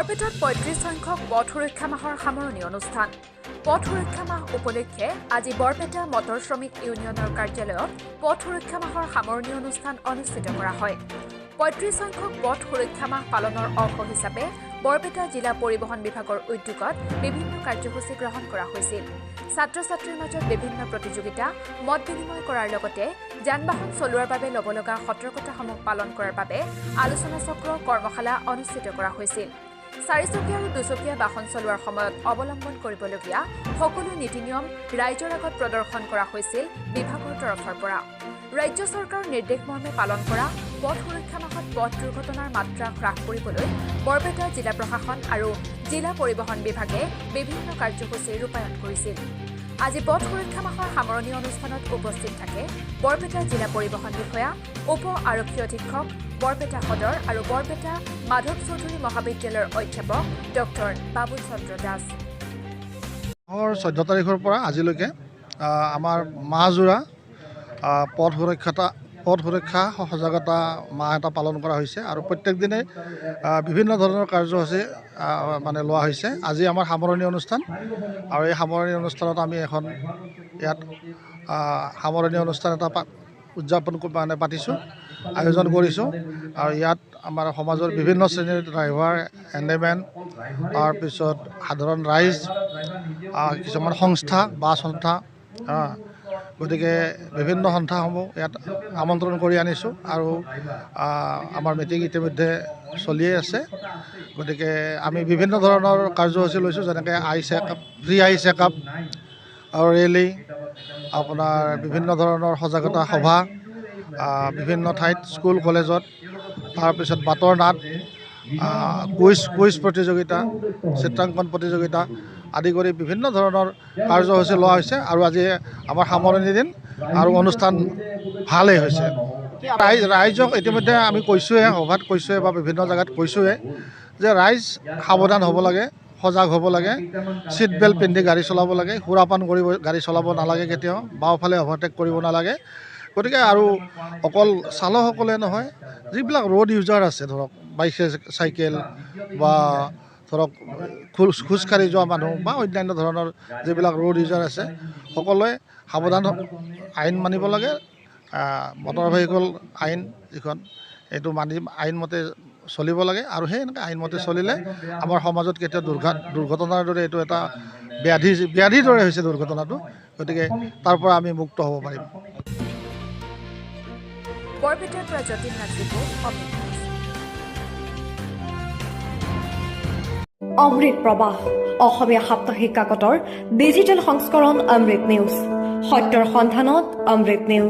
বৰপেটাত ৩৫ সংখ্যক পথ সুৰক্ষা মাহৰ সামৰণি অনুষ্ঠান। পথ সুৰক্ষা মাহ উপলক্ষে আজি বৰপেটা মটৰ শ্ৰমিক ইউনিয়নৰ কাৰ্যালয়ত পথ সুৰক্ষা মাহৰ সামৰণি অনুষ্ঠান অনুষ্ঠিত কৰা হয়। ৩৫ সংখ্যক পথ সুৰক্ষা মাহ পালনৰ অংশ হিচাপে বৰপেটা জিলা পৰিবহণ বিভাগৰ উদ্যোগত বিভিন্ন কাৰ্যসূচী গ্ৰহণ কৰা হৈছিল। ছাত্ৰ-ছাত্ৰীৰ মাজত বিভিন্ন প্ৰতিযোগিতা, মত বিনিময় কৰাৰ লগতে যান-বাহন চলোৱাৰ বাবে ল'ব লগা সতৰ্কতাসমূহ পালন কৰাৰ বাবে আলোচনা চক্ৰ, কৰ্মশালা অনুষ্ঠিত কৰা হৈছিল। ৪চকীয়া আৰু ২চকীয়া বাহন চলোৱাৰ সময়ত অৱলম্বন কৰিবলগীয়া সকলো নীতি-নিয়ম ৰাইজৰ আগত প্ৰদৰ্শন কৰা হৈছিল বিভাগৰ তৰফৰ পৰা। ৰাজ্য চৰকাৰৰ নিৰ্দেশ মৰ্মে পালন কৰা পথ সুৰক্ষা মাহত পথ দুৰ্ঘটনাৰ মাত্ৰা হ্ৰাস কৰিবলৈ বৰপেটা জিলা প্ৰশাসন আৰু জিলা পৰিবহণ বিভাগে বিভিন্ন কাৰ্যসূচী ৰূপায়ণ কৰিছিল। আজি পথ সুৰক্ষা মাহৰ সামৰণি অনুষ্ঠানত উপস্থিত থাকে বৰপেটা জিলা পৰিবহণ বিষয়া, উপ আৰক্ষী অধীক্ষক, বৰপেটা সদৰ আৰু বৰপেটা মাধৱ চৌধুৰী মহাবিদ্যালয়ৰ অধ্যাপক ডক্টৰ বাবুল চন্দ্ৰ দাস। 14 তাৰিখৰ পৰা আজিলৈকে আমাৰ মাহজোৰা পথ সুৰক্ষা সজাগতা মাহ এটা পালন কৰা হৈছে আৰু প্ৰত্যেক দিনে বিভিন্ন ধৰণৰ কাৰ্যসূচী লোৱা হৈছে। আজি আমাৰ সামৰণি অনুষ্ঠান আৰু এই সামৰণি অনুষ্ঠানত আমি এখন ইয়াত সামৰণি অনুষ্ঠান এটা উদযাপন পাতিছোঁ, আয়োজন কৰিছোঁ। আৰু ইয়াত আমাৰ সমাজৰ বিভিন্ন শ্ৰেণীৰ ড্ৰাইভাৰ, হেণ্ডিমেন, তাৰপিছত সাধাৰণ ৰাইজ, কিছুমান সংস্থা, বাছ সংস্থা, গতিকে বিভিন্ন সন্থাসমূহ ইয়াত আমন্ত্ৰণ কৰি আনিছোঁ আৰু আমাৰ মিটিং ইতিমধ্যে চলিয়ে আছে। গতিকে আমি বিভিন্ন ধৰণৰ কাৰ্যসূচী লৈছোঁ, যেনেকৈ ফ্ৰী আই চেকআপ আৰু ৰেলী, আপোনাৰ বিভিন্ন ধৰণৰ সজাগতা সভা বিভিন্ন ঠাইত, স্কুল কলেজত, তাৰপিছত বাটৰ নাট, কুইজ প্ৰতিযোগিতা, চিত্ৰাংকন প্ৰতিযোগিতা আদি কৰি বিভিন্ন ধৰণৰ কাৰ্যসূচী লোৱা হৈছে। আৰু আজি আমাৰ সামৰণি দিন আৰু অনুষ্ঠান ভালেই হৈছে। ৰাইজক ইতিমধ্যে আমি কৈছোঁৱে, সভাত কৈছোঁৱে বা বিভিন্ন জেগাত কৈছোঁৱে যে ৰাইজ সাৱধান হ'ব লাগে, সজাগ হ'ব লাগে, ছিট বেল্ট পিন্ধি গাড়ী চলাব লাগে, সুৰাপান কৰি গাড়ী চলাব নালাগে, কেতিয়াও বাওঁফালে অভাৰটেক কৰিব নালাগে। গতিকে আৰু অকল চালকসকলে নহয়, যিবিলাক ৰোড ইউজাৰ আছে, ধৰক চাইকেল বা ধৰক খোজকাঢ়ি যোৱা মানুহ বা অন্যান্য ধৰণৰ যিবিলাক ৰোড ইউজাৰ আছে, সকলোৱে সাৱধান আইন মানিব লাগে। মটৰ ভেহিকল আইন যিখন, এইটো আইনমতে চলিব লাগে। আৰু সেই এনেকৈ আইনমতে চলিলে আমাৰ সমাজত কেতিয়াও দুৰ্ঘটনাৰ দৰে এইটো এটা ব্যাধিৰ দৰে হৈছে দুৰ্ঘটনাটো। গতিকে তাৰ পৰা আমি মুক্ত হ'ব পাৰিম। বৰপেটাৰ পৰা জটিল নাথিপুৰ, অমৃত প্ৰবাহ, অসমীয়া সাপ্তাহিক কাকতৰ ডিজিটেল সংস্কৰণ অমৃত নিউজ, সত্যৰ সন্ধানত অমৃত নিউজ।